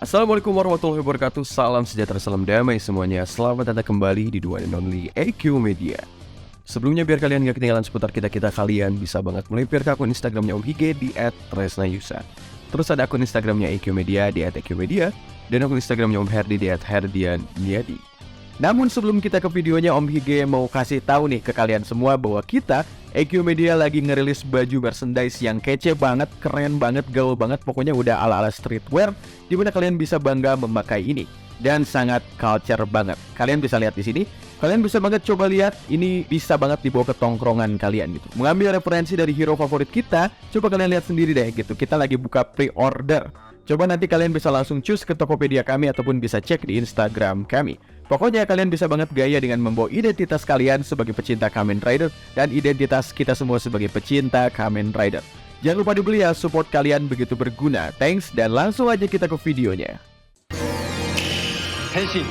Assalamualaikum warahmatullahi wabarakatuh. Salam sejahtera, salam damai semuanya. Selamat datang kembali di The One and Only AQ Media. Sebelumnya biar kalian gak ketinggalan seputar kita kalian bisa banget melipir ke akun Instagramnya Om Hige di @tresnayusa. Terus ada akun Instagramnya AQ Media di @AQ dan akun Instagramnya Om Herdi di @herdianyadi. Namun sebelum kita ke videonya, Om Hige mau kasih tahu nih ke kalian semua bahwa kita AQ Media lagi ngerilis baju merchandise yang kece banget, keren banget, gaul banget, pokoknya udah ala-ala streetwear dimana kalian bisa bangga memakai ini dan sangat culture banget. Kalian bisa lihat di sini, kalian bisa banget coba lihat, ini bisa banget dibawa ke tongkrongan kalian gitu. Mengambil referensi dari hero favorit kita, coba kalian lihat sendiri deh gitu. Kita lagi buka pre-order. Coba nanti kalian bisa langsung choose ke Tokopedia kami ataupun bisa cek di Instagram kami. Pokoknya kalian bisa banget gaya dengan membawa identitas kalian sebagai pecinta Kamen Rider dan identitas kita semua sebagai pecinta Kamen Rider. Jangan lupa dibeli ya, support kalian begitu berguna. Thanks, dan langsung aja kita ke videonya. Henshin.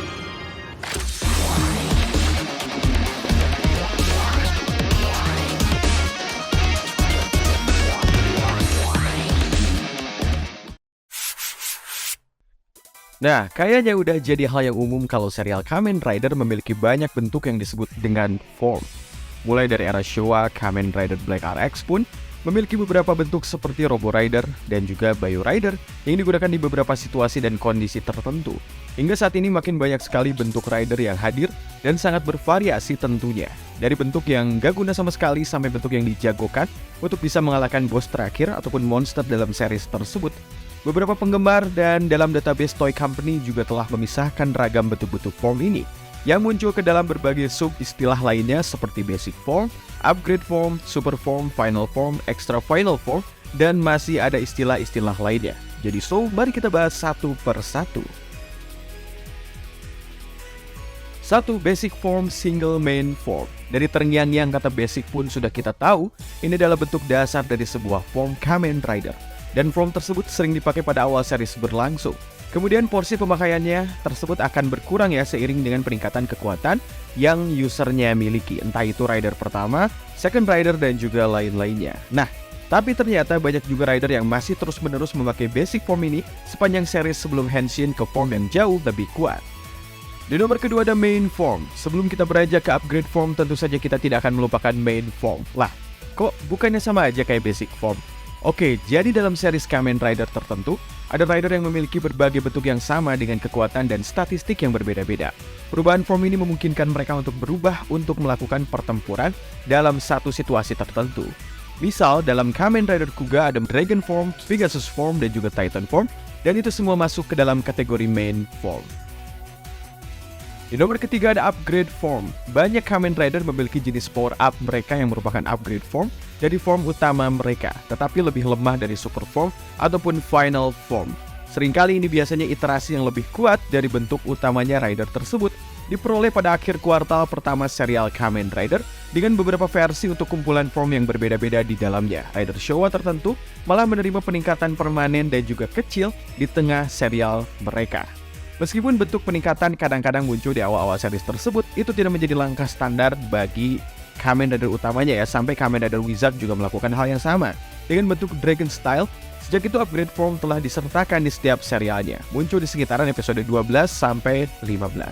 Nah, kayaknya udah jadi hal yang umum kalau serial Kamen Rider memiliki banyak bentuk yang disebut dengan form. Mulai dari era Showa, Kamen Rider Black RX pun memiliki beberapa bentuk seperti Robo Rider dan juga Bayo Rider yang digunakan di beberapa situasi dan kondisi tertentu. Hingga saat ini makin banyak sekali bentuk rider yang hadir dan sangat bervariasi tentunya. Dari bentuk yang gak guna sama sekali sampai bentuk yang dijagokan untuk bisa mengalahkan bos terakhir ataupun monster dalam series tersebut. Beberapa penggemar dan dalam database Toy Company juga telah memisahkan ragam bentuk-bentuk form ini yang muncul ke dalam berbagai sub-istilah lainnya seperti Basic Form, Upgrade Form, Super Form, Final Form, Extra Final Form, dan masih ada istilah-istilah lainnya. Jadi mari kita bahas satu per satu. 1. Basic Form Single Main Form. Dari terngiang-ngiang kata basic pun sudah kita tahu, ini adalah bentuk dasar dari sebuah form Kamen Rider. Dan form tersebut sering dipakai pada awal series berlangsung. Kemudian porsi pemakaiannya tersebut akan berkurang ya seiring dengan peningkatan kekuatan yang usernya miliki. Entah itu rider pertama, second rider, dan juga lain-lainnya. Nah, tapi ternyata banyak juga rider yang masih terus-menerus memakai basic form ini sepanjang series sebelum Henshin ke form yang jauh lebih kuat. Di nomor kedua ada main form. Sebelum kita beranjak ke upgrade form, tentu saja kita tidak akan melupakan main form. Lah, kok bukannya sama aja kayak basic form? Oke, jadi dalam series Kamen Rider tertentu, ada rider yang memiliki berbagai bentuk yang sama dengan kekuatan dan statistik yang berbeda-beda. Perubahan form ini memungkinkan mereka untuk berubah untuk melakukan pertempuran dalam satu situasi tertentu. Misal, dalam Kamen Rider Kuga ada Dragon Form, Pegasus Form, dan juga Titan Form, dan itu semua masuk ke dalam kategori main form. Di nomor ketiga ada upgrade form. Banyak Kamen Rider memiliki jenis power up mereka yang merupakan upgrade form dari form utama mereka, tetapi lebih lemah dari super form ataupun final form. Seringkali ini biasanya iterasi yang lebih kuat dari bentuk utamanya rider tersebut diperoleh pada akhir kuartal pertama serial Kamen Rider dengan beberapa versi untuk kumpulan form yang berbeda-beda di dalamnya. Rider Showa tertentu malah menerima peningkatan permanen dan juga kecil di tengah serial mereka. Meskipun bentuk peningkatan kadang-kadang muncul di awal-awal series tersebut, itu tidak menjadi langkah standar bagi Kamen Rider utamanya ya, sampai Kamen Rider Wizard juga melakukan hal yang sama. Dengan bentuk Dragon Style, sejak itu upgrade form telah disertakan di setiap serialnya, muncul di sekitaran episode 12 sampai 15.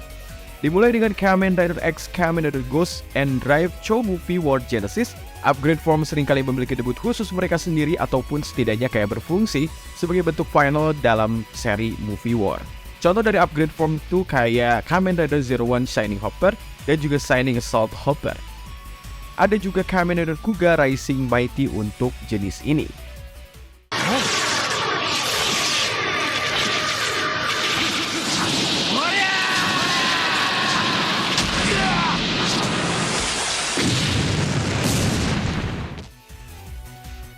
Dimulai dengan Kamen Rider X, Kamen Rider Ghost and Drive Cho Movie World Genesis, upgrade form seringkali memiliki debut khusus mereka sendiri ataupun setidaknya kayak berfungsi sebagai bentuk final dalam seri Movie War. Contoh dari upgrade form itu kayak Kamen Rider Zero One Shining Hopper dan juga Shining Assault Hopper. Ada juga Kamen Rider Kuga Rising Mighty untuk jenis ini.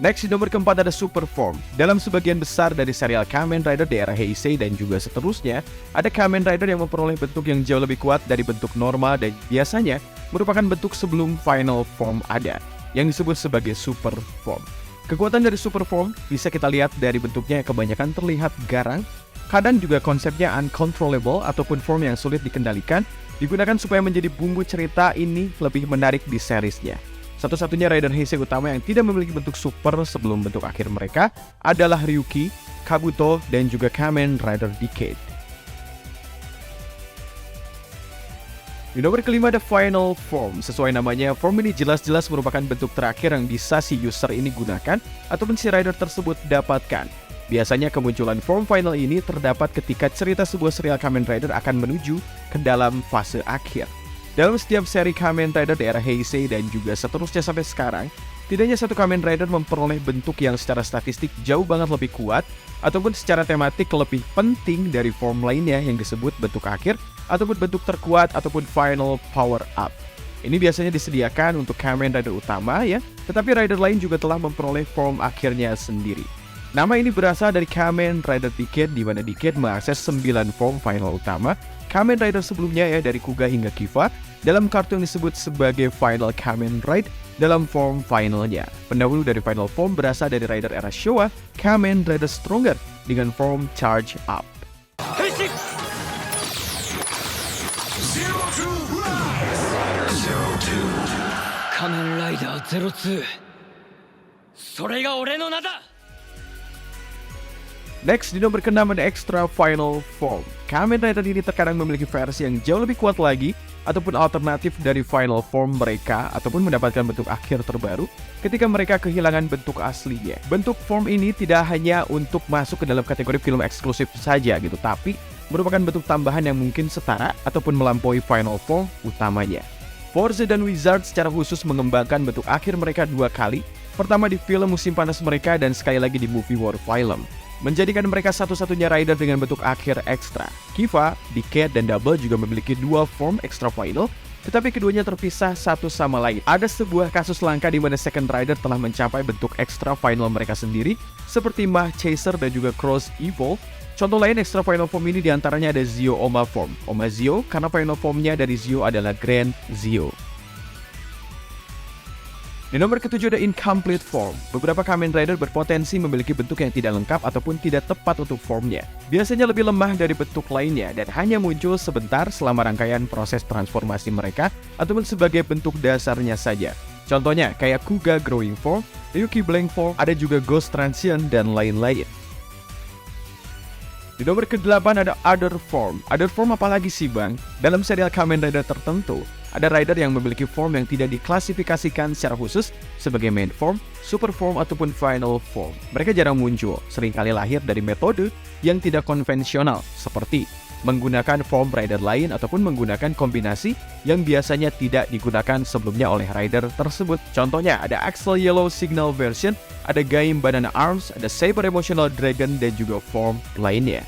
Next, di nomor keempat ada Super Form. Dalam sebagian besar dari serial Kamen Rider di era Heisei dan juga seterusnya, ada Kamen Rider yang memperoleh bentuk yang jauh lebih kuat dari bentuk normal dan biasanya merupakan bentuk sebelum Final Form ada, yang disebut sebagai Super Form. Kekuatan dari Super Form bisa kita lihat dari bentuknya yang kebanyakan terlihat garang, kadang juga konsepnya uncontrollable ataupun form yang sulit dikendalikan, digunakan supaya menjadi bumbu cerita ini lebih menarik di seriesnya. Satu-satunya Rider Heisei utama yang tidak memiliki bentuk super sebelum bentuk akhir mereka adalah Ryuki, Kabuto, dan juga Kamen Rider Decade. Di nomor kelima ada Final Form. Sesuai namanya, form ini jelas-jelas merupakan bentuk terakhir yang bisa si user ini gunakan ataupun si rider tersebut dapatkan. Biasanya kemunculan form final ini terdapat ketika cerita sebuah serial Kamen Rider akan menuju ke dalam fase akhir. Dalam setiap seri Kamen Rider di era Heisei dan juga seterusnya sampai sekarang, tidaknya satu Kamen Rider memperoleh bentuk yang secara statistik jauh banget lebih kuat ataupun secara tematik lebih penting dari form lainnya yang disebut bentuk akhir ataupun bentuk terkuat ataupun final power up. Ini biasanya disediakan untuk Kamen Rider utama ya, tetapi rider lain juga telah memperoleh form akhirnya sendiri. Nama ini berasal dari Kamen Rider Decade di mana Decade mengakses 9 form final utama Kamen Rider sebelumnya ya dari Kuga hingga Kiva dalam kartu yang disebut sebagai Final Kamen Rider dalam form finalnya. Pendahulu dari final form berasal dari rider era Showa, Kamen Rider Stronger dengan form Charge Up. Kamen Rider 02 それが俺の名だ Next, di nomor ke-6 ada Extra Final Form. Kamen Rider ini terkadang memiliki versi yang jauh lebih kuat lagi ataupun alternatif dari final form mereka ataupun mendapatkan bentuk akhir terbaru ketika mereka kehilangan bentuk aslinya. Bentuk form ini tidak hanya untuk masuk ke dalam kategori film eksklusif saja gitu, tapi merupakan bentuk tambahan yang mungkin setara ataupun melampaui final form utamanya. Forze dan Wizard secara khusus mengembangkan bentuk akhir mereka 2 kali, pertama di film musim panas mereka dan sekali lagi di movie War Film, menjadikan mereka satu-satunya rider dengan bentuk akhir ekstra. Kiva, Decade, dan Double juga memiliki 2 form extra final, tetapi keduanya terpisah satu sama lain. Ada sebuah kasus langka di mana second rider telah mencapai bentuk extra final mereka sendiri, seperti Mach Chaser dan juga Cross Evolve. Contoh lain extra final form ini diantaranya ada Zio Oma Form. Oma Zio karena final formnya dari Zio adalah Grand Zio. Di nomor ke-7 ada Incomplete Form. Beberapa Kamen Rider berpotensi memiliki bentuk yang tidak lengkap ataupun tidak tepat untuk formnya. Biasanya lebih lemah dari bentuk lainnya dan hanya muncul sebentar selama rangkaian proses transformasi mereka ataupun sebagai bentuk dasarnya saja. Contohnya kayak Kuga Growing Form, Ryuki Blank Form, ada juga Ghost Transient dan lain-lain. Di nomor ke-8 ada Other Form. Other Form apalagi sih bang? Dalam serial Kamen Rider tertentu, ada rider yang memiliki form yang tidak diklasifikasikan secara khusus sebagai main form, super form, ataupun final form. Mereka jarang muncul, seringkali lahir dari metode yang tidak konvensional, seperti menggunakan form rider lain ataupun menggunakan kombinasi yang biasanya tidak digunakan sebelumnya oleh rider tersebut. Contohnya ada Axel Yellow Signal version, ada Gaim Banana Arms, ada Saber Emotional Dragon, dan juga form lainnya.